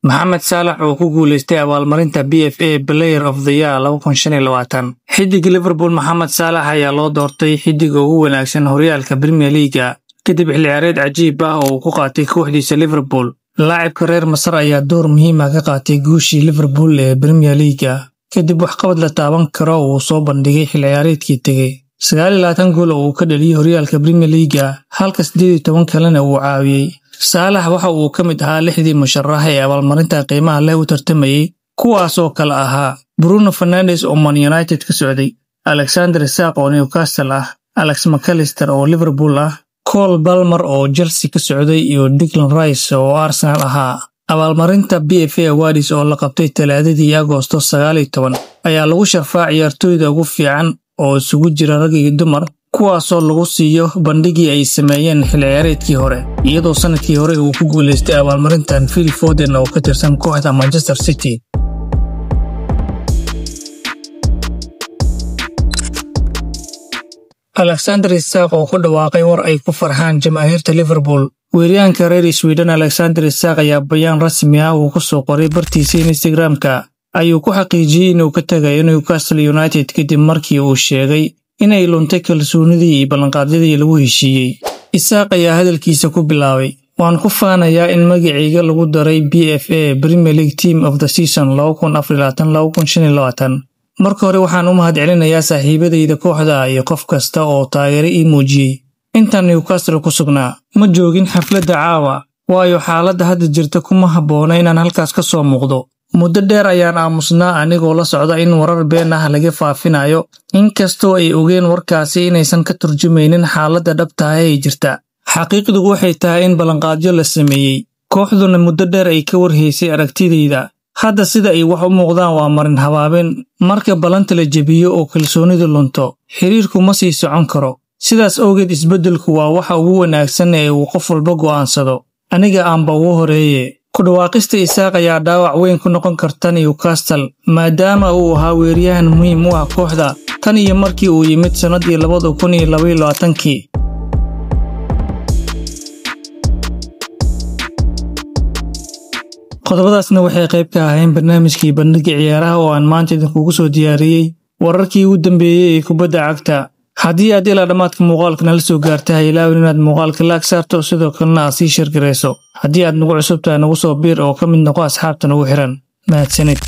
Mohamed Salah oo ku guuleystay abaalmarinta PFA Player of the Year 2025. Xiddiga Liverpool Mohamed Salah ayaa loo doortay xiddiga ugu wanaagsan horyaalka Premier League kadib xilli ciyaareed cajiib ah oo uu ku qaatay kooxdiisa Liverpool. Laacibka reer Masar ayaa door muhiim ah ka qaatay guushii Liverpool ee Premier League kadib waxqabad la taaban karo oo uu soo bandhigay xilli ciyaareedkii tegay. 29 gool oo uu ka dhaliyay horyaalka Premier League halka 18 kalena uu caawiyay. Salah waxa uu ka mid ahaa 6 musharax ee abaalmarinta qiimaha leh u tartamayay, kuwaas oo kala ahaa Bruno Fernandes oo Man United ka socday, Alexander Isak oo Newcastle ah, Alex McAllister oo Liverpool ah, Cole Palmer oo Chelsea ka socday iyo Declan Rice oo Arsenal ahaa. Abaalmarinta PFA Awards oo la qabtay Talaadadii Agoosto 19 ayaa lagu sharfaa ciyaartoyda ugu fiican oo isugu jira rag iyo dumar, kuwaasoo lagu siiyo bandhigii ay sameeyeen xilli ciyaareedkii hore, iyadoo sanadkii hore uu ku guuleystay abaalmarintan Phil Foden oo ka tirsan kooxda Manchester City. Alexander Isak oo ku dhawaaqay war ay ku farxaan jamaahiirta Liverpool. Weeryahanka reer Sweden Alexander Isak ayaa bayaan rasmi ah uu ku soo qoray bartiisa Instagram-ka ayuu ku xaqiijiyay inuu ka tagayo Newcastle United kadib markii uu sheegay inay luntay kalsoonidii iyo ballanqaadyadii lagu heshiiyey. Isak ayaa hadalkiisa ku bilaabay: "Waan ku faanayaa in magacayga lagu daray PFA Premier League Team of the Season 2024-2025. Marka hore waxaan u mahadcelinayaa saaxiibadayda kooxda iyo qof kasta oo taageero ii muujiyay. Intaan Newcastle ku sugnaa, ma joogin xafladda caawa, waayo xaaladda hadda jirta kuma habboona inaan halkaas ka soo muuqdo. Muddo dheer ayaan aamusnaa anigoo la socda in warar been ah laga faafinayo, inkastoo ay ogeen warkaasi inaysan ka turjumaynin xaaladda dhabta ah ee jirta. Xaqiiqdu waxay tahay in ballanqaadyo la sameeyay, kooxduna muddo dheer ay ka warhaysay aragtidayda. Hadda sida ay wax u muuqdaan waa marin habaabin. Marka ballanta la jebiyo oo kalsoonidu lunto, xiriirku ma sii socon karo. Sidaas awgeed isbeddelku waa waxa ugu wanaagsan ee uu qof walba go'aansado. Aniga aanba ugu horeeye." Ku dhawaaqista Isak ayaa dhaawac weyn ku noqon karta Newcastle maadaama uu ahaa weeryahan muhiim u ah kooxda tan iyo markii uu yimid sanadii 2022. Qodobadaasna waxay qayb ka ahaayeen barnaamijkii bandhigga ciyaaraha oo aan maanta idinkugu soo diyaariyay wararkii ugu dambeeyay ee kubadda cagta. Haddii aad ilaa dhamaadka muuqaalka nala soo gaartay, ha ilaawin inaad muuqaalka like saarto, sidoo kalena aad sii share gareyso. Haddii aad nagu cusub tahay, nagu soo biir oo ka mid noqo asxaabta nagu xiran. Mahadsanid.